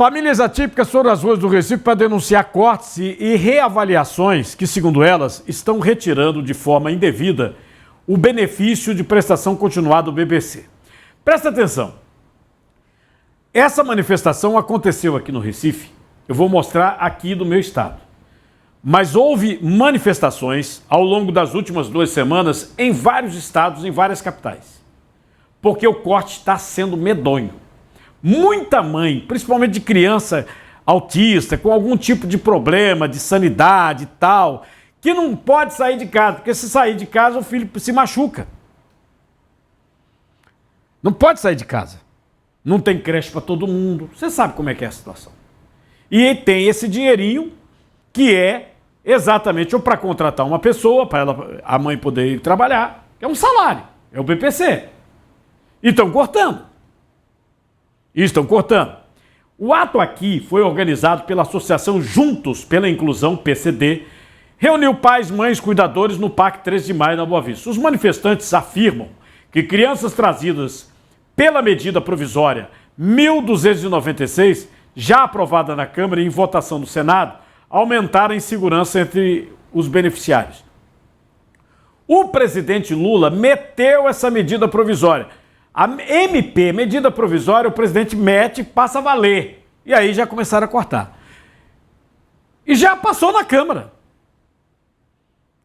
Famílias atípicas foram às ruas do Recife para denunciar cortes e reavaliações que, segundo elas, estão retirando de forma indevida o benefício de prestação continuada do BBC. Presta atenção. Essa manifestação aconteceu aqui no Recife. Eu vou mostrar aqui do meu estado. Mas houve manifestações ao longo das últimas 2 semanas em vários estados, em várias capitais. Porque o corte está sendo medonho. Muita mãe, principalmente de criança autista, com algum tipo de problema, de sanidade e tal, que não pode sair de casa, porque se sair de casa o filho se machuca. Não pode sair de casa. Não tem creche para todo mundo. Você sabe como é que é a situação. E tem esse dinheirinho que é exatamente ou para contratar uma pessoa, para a mãe poder ir trabalhar, é um salário, é o BPC. E estão cortando. O ato aqui foi organizado pela Associação Juntos pela Inclusão, PCD, reuniu pais, mães, cuidadores no Parque 13 de Maio, na Boa Vista. Os manifestantes afirmam que crianças trazidas pela medida provisória 1.296, já aprovada na Câmara e em votação no Senado, aumentaram a insegurança entre os beneficiários. O presidente Lula meteu essa medida provisória. A MP, medida provisória, o presidente mete e passa a valer. E aí já começaram a cortar. E já passou na Câmara.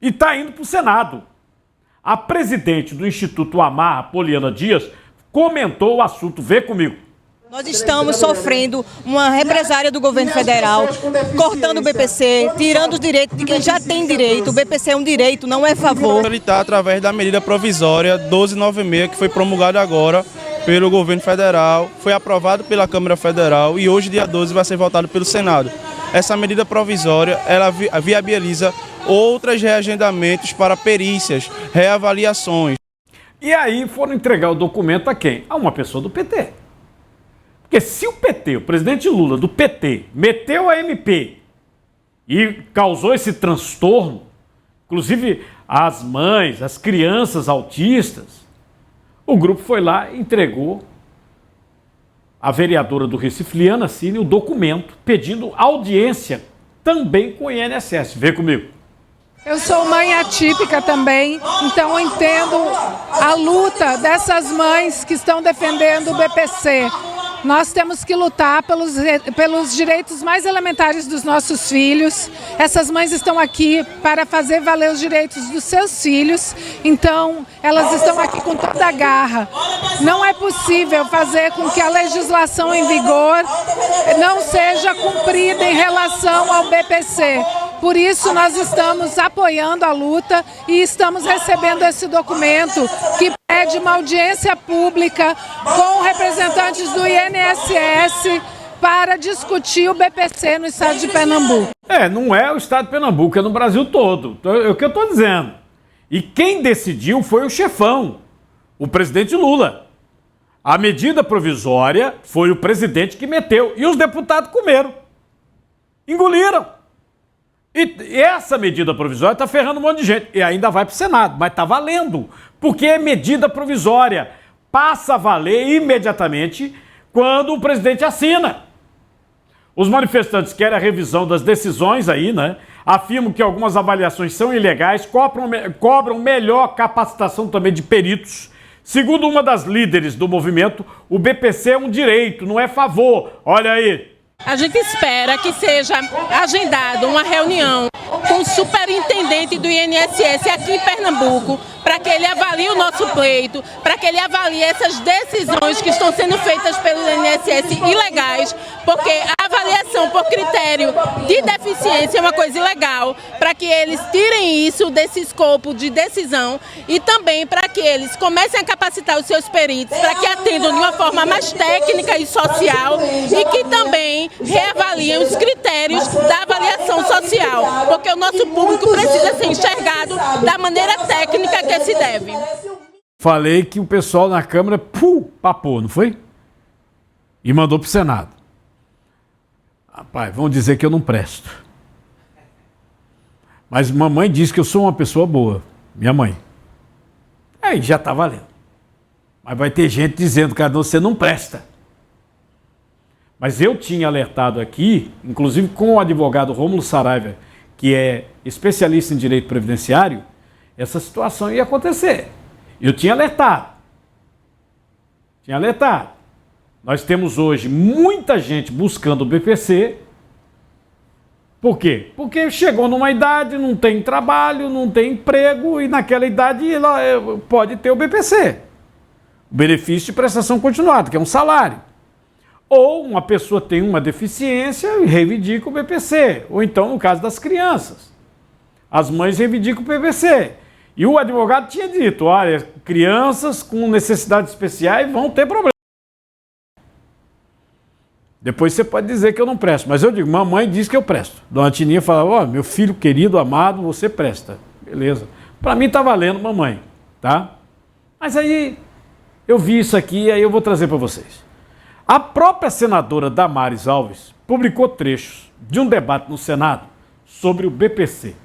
E está indo para o Senado. A presidente do Instituto Amarra, Poliana Dias, comentou o assunto. Vê comigo. Nós estamos sofrendo uma represária do governo federal, cortando o BPC, tirando os direitos de quem já tem direito. O BPC é um direito, não é favor. Ele está através da medida provisória 1296, que foi promulgada agora pelo governo federal, foi aprovado pela Câmara Federal e hoje, dia 12, vai ser votado pelo Senado. Essa medida provisória, ela viabiliza outros reagendamentos para perícias, reavaliações. E aí foram entregar o documento a quem? A uma pessoa do PT. Porque se o PT, o presidente Lula do PT, meteu a MP e causou esse transtorno, inclusive as mães, as crianças autistas, o grupo foi lá e entregou à vereadora do Recife, Liana Cine, o documento pedindo audiência também com o INSS. Vê comigo. Eu sou mãe atípica também, então eu entendo a luta dessas mães que estão defendendo o BPC. Nós temos que lutar pelos direitos mais elementares dos nossos filhos. Essas mães estão aqui para fazer valer os direitos dos seus filhos, então elas estão aqui com toda a garra. Não é possível fazer com que a legislação em vigor não seja cumprida em relação ao BPC. Por isso nós estamos apoiando a luta e estamos recebendo esse documento que pede uma audiência pública com representantes do INSS para discutir o BPC no estado de Pernambuco. Não é o estado de Pernambuco, é no Brasil todo. É o que eu estou dizendo. E quem decidiu foi o chefão, o presidente Lula. A medida provisória foi o presidente que meteu e os deputados comeram. Engoliram. E essa medida provisória está ferrando um monte de gente. E ainda vai para o Senado, mas está valendo. Porque é medida provisória. Passa a valer imediatamente quando o presidente assina. Os manifestantes querem a revisão das decisões aí, né? Afirmam que algumas avaliações são ilegais, cobram melhor capacitação também de peritos. Segundo uma das líderes do movimento, o BPC é um direito, não é favor. Olha aí. A gente espera que seja agendada uma reunião com o superintendente do INSS aqui em Pernambuco, para que ele avalie o nosso pleito, para que ele avalie essas decisões que estão sendo feitas pelo INSS ilegais, porque a avaliação por critério de deficiência é uma coisa ilegal, para que eles tirem isso desse escopo de decisão e também para que eles comecem a capacitar os seus peritos, para que atendam de uma forma mais técnica e social e que também reavaliem os critérios da avaliação social, porque o nosso público precisa ser enxergado da maneira técnica que se deve. Falei que o pessoal na Câmara papou, não foi? E mandou para o Senado. Rapaz, vão dizer que eu não presto. Mas mamãe diz que eu sou uma pessoa boa. Minha mãe. Aí já está valendo. Mas vai ter gente dizendo, cara, você não presta. Mas eu tinha alertado aqui, inclusive com o advogado Rômulo Saraiva, que é especialista em direito previdenciário, essa situação ia acontecer. Eu tinha alertado. Nós temos hoje muita gente buscando o BPC. Por quê? Porque chegou numa idade, não tem trabalho, não tem emprego e naquela idade ela pode ter o BPC. O benefício de prestação continuada, que é um salário. Ou uma pessoa tem uma deficiência e reivindica o BPC. Ou então, no caso das crianças, as mães reivindicam o BPC. E o advogado tinha dito, olha, crianças com necessidades especiais vão ter problema. Depois você pode dizer que eu não presto, mas eu digo, mamãe diz que eu presto. Dona Tininha fala, ó, meu filho querido, amado, você presta. Beleza. Para mim tá valendo, mamãe, tá? Mas aí eu vi isso aqui e aí eu vou trazer para vocês. A própria senadora Damares Alves publicou trechos de um debate no Senado sobre o BPC.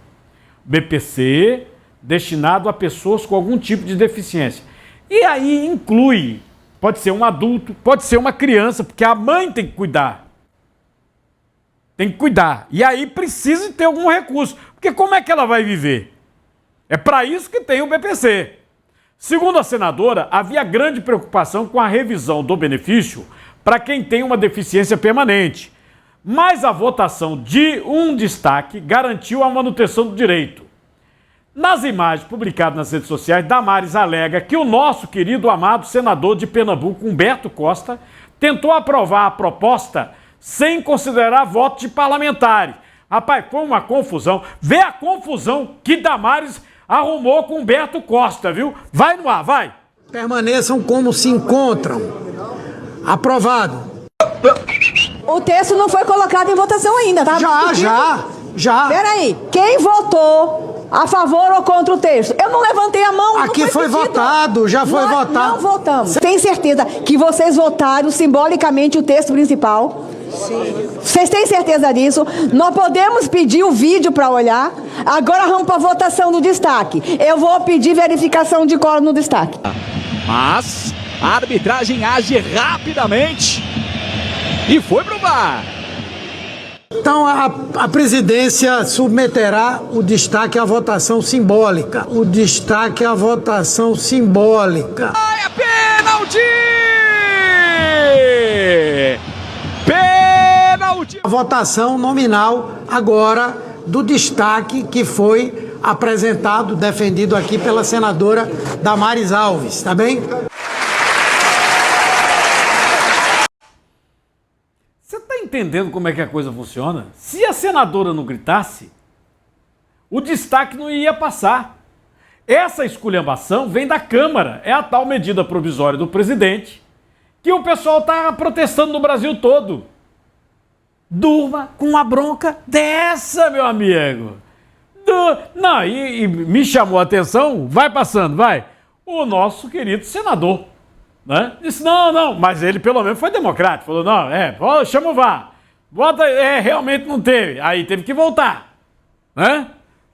BPC destinado a pessoas com algum tipo de deficiência. E aí inclui, pode ser um adulto, pode ser uma criança, porque a mãe tem que cuidar. Tem que cuidar. E aí precisa ter algum recurso, porque como é que ela vai viver? É para isso que tem o BPC. Segundo a senadora, havia grande preocupação com a revisão do benefício para quem tem uma deficiência permanente. Mas a votação de um destaque garantiu a manutenção do direito. Nas imagens publicadas nas redes sociais, Damares alega que o nosso querido amado senador de Pernambuco, Humberto Costa, tentou aprovar a proposta sem considerar voto de parlamentares. Rapaz, foi uma confusão. Vê a confusão que Damares arrumou com Humberto Costa, viu? Vai no ar, vai. Permaneçam como se encontram. Aprovado. O texto não foi colocado em votação ainda, tá? Já. Peraí, quem votou a favor ou contra o texto? Eu não levantei a mão. Aqui foi votado, já foi votado. Não votamos. Tem certeza que vocês votaram simbolicamente o texto principal? Sim. Vocês têm certeza disso? Nós podemos pedir o vídeo para olhar. Agora vamos para a votação do destaque. Eu vou pedir verificação de quórum no destaque. Mas a arbitragem age rapidamente e foi pro VAR. Então a presidência submeterá o destaque à votação simbólica. O destaque à votação simbólica. Ai, é pênalti! A votação nominal agora do destaque que foi apresentado, defendido aqui pela senadora Damares Alves, tá bem? Você está entendendo como é que a coisa funciona? Se a senadora não gritasse, o destaque não ia passar. Essa esculhambação vem da Câmara, é a tal medida provisória do presidente, que o pessoal está protestando no Brasil todo. Durma com uma bronca dessa, meu amigo. Não, e me chamou a atenção, vai passando, vai, o nosso querido senador, né? Disse, não, mas ele pelo menos foi democrático, falou, não, chama o VAR, bota, realmente não teve, aí teve que voltar, né?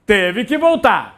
Teve que voltar.